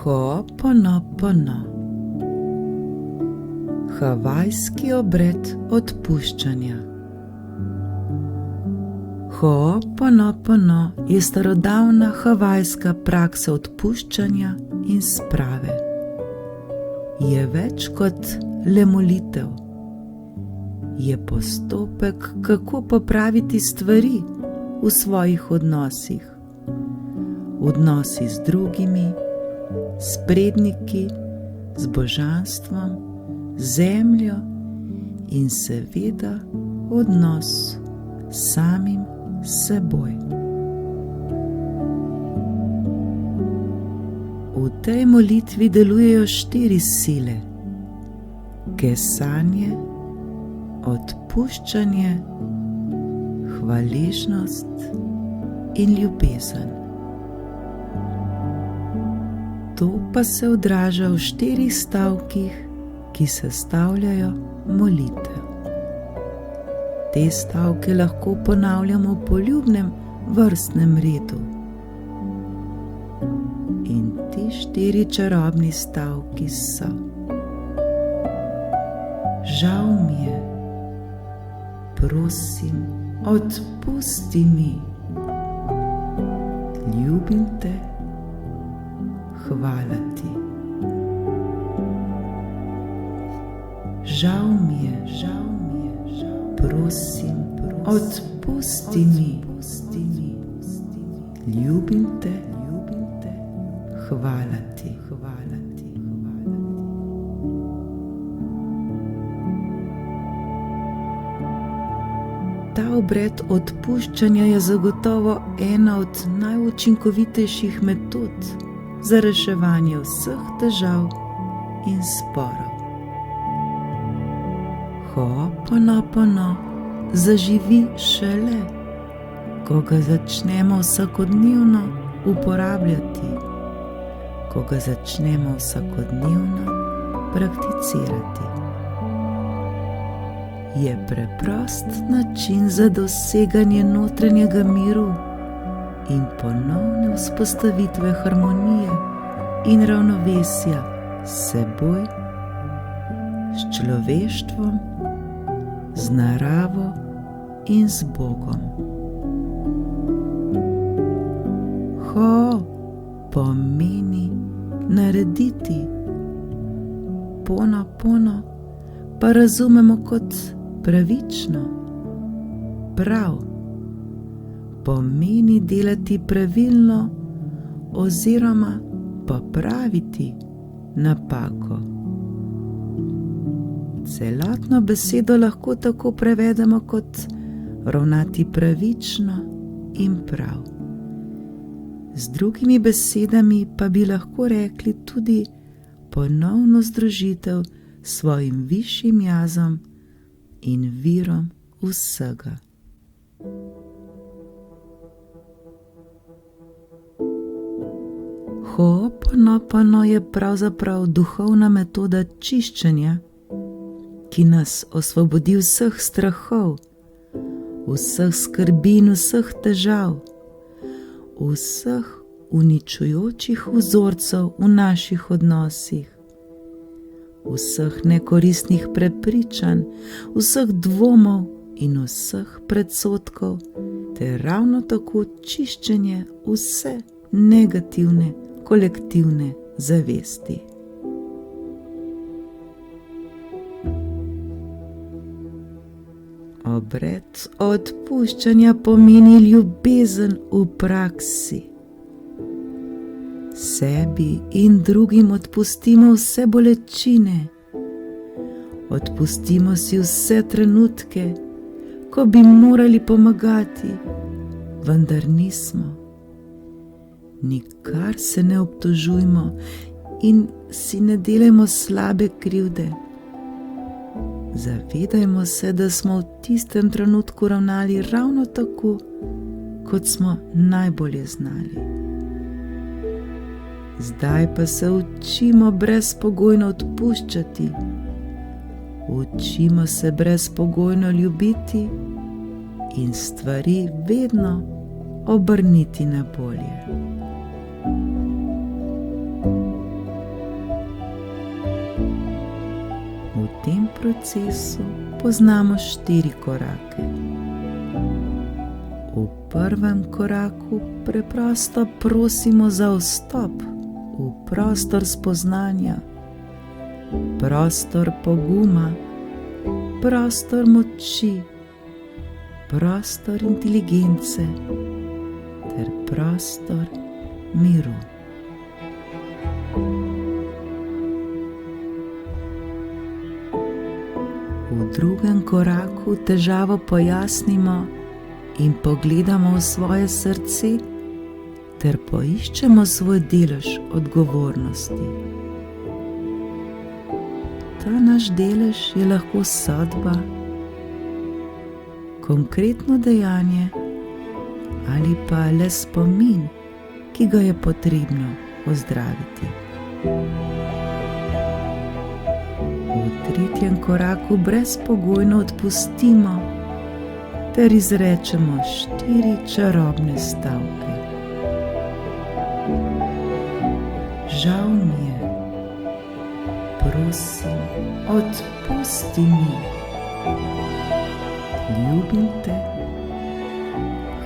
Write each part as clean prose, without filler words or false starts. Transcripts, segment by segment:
Ho'oponopono. Havajski obred odpuščanja. Ho'oponopono je starodavna havajska praksa odpuščanja in sprave. Je več kot le molitev. Je postopek, kako popraviti stvari v svojih odnosih. Odnosi z drugimi, s predniki, z božanstvom, z zemljo in seveda odnos s samim seboj. V tej molitvi delujejo 4 sile: kesanje, odpuščanje, hvaležnost in ljubezen. To pa se odraža v 4 stavkih, ki sestavljajo molitev. Te stavke lahko ponavljamo v poljubnem vrstnem redu. In ti 4 čarobni stavki so: žal mi je, prosim, odpusti mi, ljubim te, hvala ti. Žal mi je, prosim, odpusti mi, ljubim te, hvala ti. Ta obred odpuščanja je zagotovo ena od najučinkovitejših metod za reševanje vseh težav in sporov. Ho'oponopono zaživi šele, ko ga začnemo vsakodnevno uporabljati, ko ga začnemo vsakodnevno prakticirati. Je preprost način za doseganje notranjega miru in ponovne vzpostavitve harmonije in ravnovesja s seboj, s človeštvom, z naravo in z Bogom. Ho pomeni narediti, pono pa razumemo kot pravično, prav. Pomeni delati pravilno oziroma popraviti napako. Celotno besedo lahko tako prevedemo kot ravnati pravično in prav. Z drugimi besedami pa bi lahko rekli tudi ponovno združitev s svojim višjim jazom in virom vsega. Ho'oponopono je pravzaprav duhovna metoda čiščenja, ki nas osvobodi vseh strahov, vseh skrbi in vseh težav, vseh uničujočih vzorcev v naših odnosih, vseh nekoristnih prepričanj, vseh dvomov in vseh predsodkov, ter ravno tako čiščenje vse negativne kolektivne zavesti. Obred odpuščanja pomeni ljubezen v praksi. Sebi in drugim odpustimo vse bolečine. Odpustimo si vse trenutke, ko bi morali pomagati, vendar nismo. Nikar se ne obtožujmo in si ne delajmo slabe krivde. Zavedajmo se, da smo v tistem trenutku ravnali ravno tako, kot smo najbolje znali. Zdaj pa se učimo brezpogojno odpuščati, učimo se brezpogojno ljubiti in stvari vedno obrniti na bolje. procesu poznamo 4 korake. V prvem koraku preprosto prosimo za vstop v prostor spoznanja, prostor poguma, prostor moči, prostor inteligence ter prostor miru. V drugem koraku težavo pojasnimo in pogledamo v svoje srce ter poiščemo svoj delež odgovornosti. Ta naš delež je lahko sodba, konkretno dejanje ali pa le spomin, ki ga je potrebno ozdraviti. V tretjem koraku brezpogojno odpustimo ter izrečemo 4 čarobne stavke. Žal mi je, prosim, odpusti mi. Ljubim te,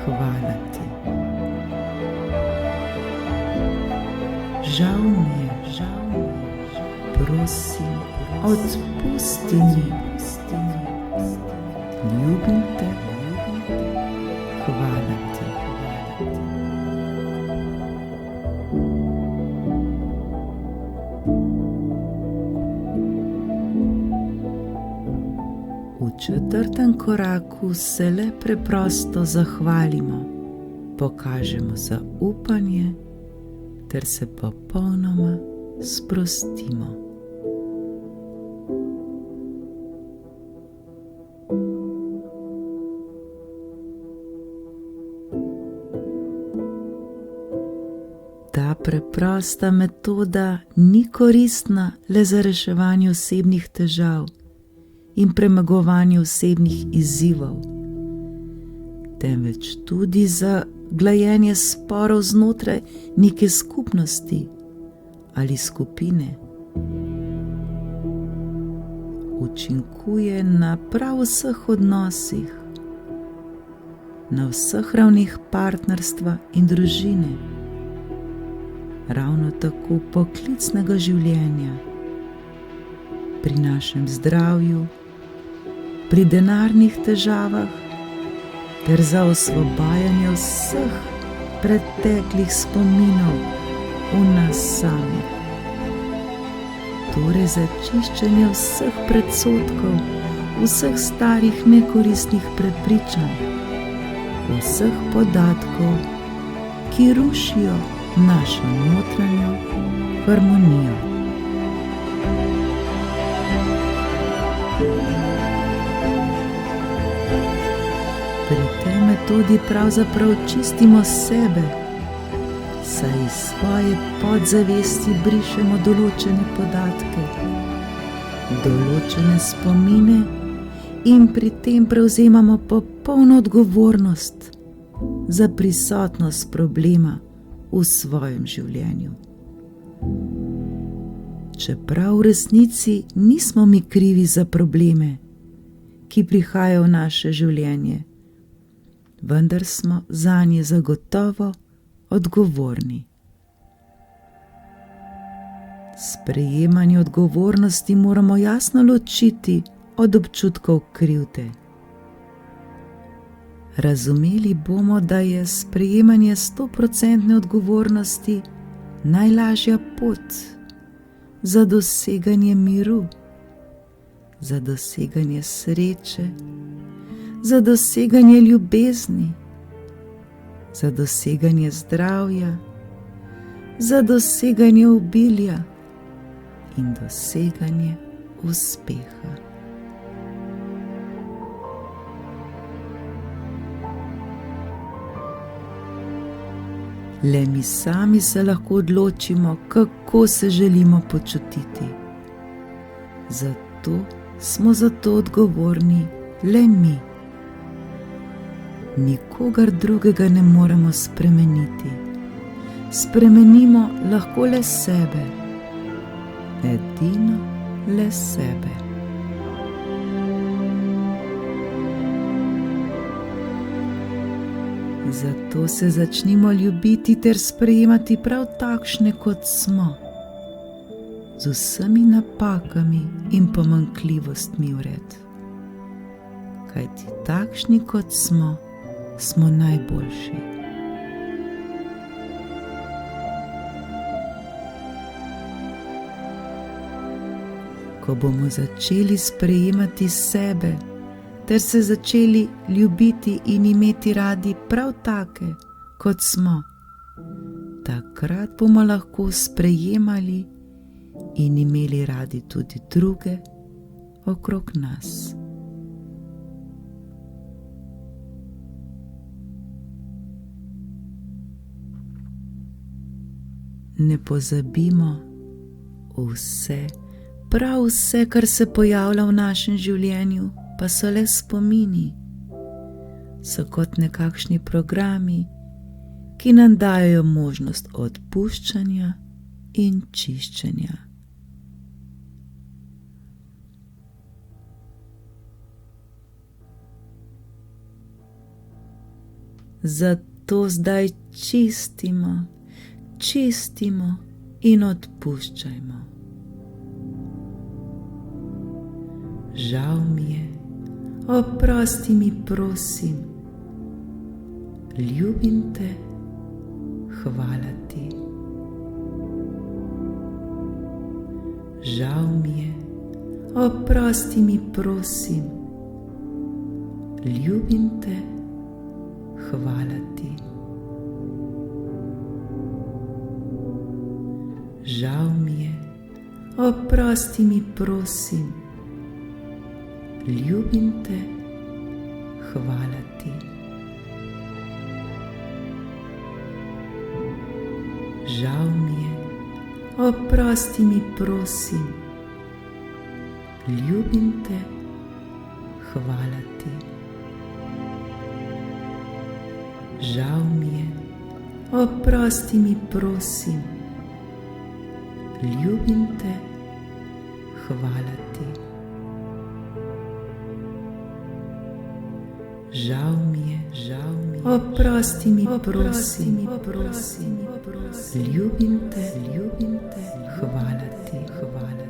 hvala ti. Žal mi je, prosim, odpusti mi. Ljubim te, hvala ti. V četrtem koraku se le preprosto zahvalimo, pokažemo zaupanje ter se popolnoma sprostimo. Ta preprosta metoda ni koristna le za reševanje osebnih težav in premagovanje osebnih izzivov, temveč tudi za glajenje sporov znotraj neke skupnosti ali skupine. Učinkuje na prav vseh odnosih, na vseh ravneh partnerstva in družine, ravno tako poklicnega življenja, pri našem zdravju, pri denarnih težavah ter za osvobajanje vseh preteklih spominov v nas samih. Torej za čiščenje vseh predsodkov, vseh starih nekoristnih prepričanj, vseh podatkov, ki rušijo našo notranjo harmonijo. Pri tej metodi pravzaprav čistimo sebe, saj iz svoje podzavesti brišemo določene podatke, določene spomine in pri tem prevzemamo popolno odgovornost za prisotnost problema v svojem življenju. Čeprav v resnici nismo mi krivi za probleme, ki prihajajo v naše življenje, vendar smo zanje zagotovo odgovorni. Sprejemanje odgovornosti moramo jasno ločiti od občutkov krivde. Razumeli bomo, da je sprejemanje 100% odgovornosti najlažja pot za doseganje miru, za doseganje sreče, za doseganje ljubezni, za doseganje zdravja, za doseganje obilja in doseganje uspeha. Le mi sami se lahko odločimo, kako se želimo počutiti. Zato smo za to odgovorni le mi. Nikogar drugega ne moremo spremeniti. Spremenimo lahko le sebe. Edino le sebe. Zato se začnimo ljubiti ter sprejemati prav takšne, kot smo, z vsemi napakami in pomanjkljivostmi vred. Kajti takšni, kot smo, smo najboljši. Ko bomo začeli sprejemati sebe, ter se začeli ljubiti in imeti radi prav take, kot smo, takrat bomo lahko sprejemali in imeli radi tudi druge okrog nas. Ne pozabimo, vse, prav vse, kar se pojavlja v našem življenju, pa so le spomini, so kot nekakšni programi, ki nam dajo možnost odpuščanja in čiščenja. Zato zdaj čistimo in odpuščajmo. Žal mi je, oprosti mi, prosim, ljubim te, hvala ti. Žal mi je, oprosti mi, prosim, ljubim te, hvala ti. Žal mi je, oprosti mi, prosim, ljubim te, hvala ti. Žal mi je, oprosti mi, prosim, ljubim te, hvala ti. Žal mi je, oprosti mi, prosim, ljubim te, hvala ti. Žal mi je, oprosti mi, prosim, ljubim te, hvala ti, hvala.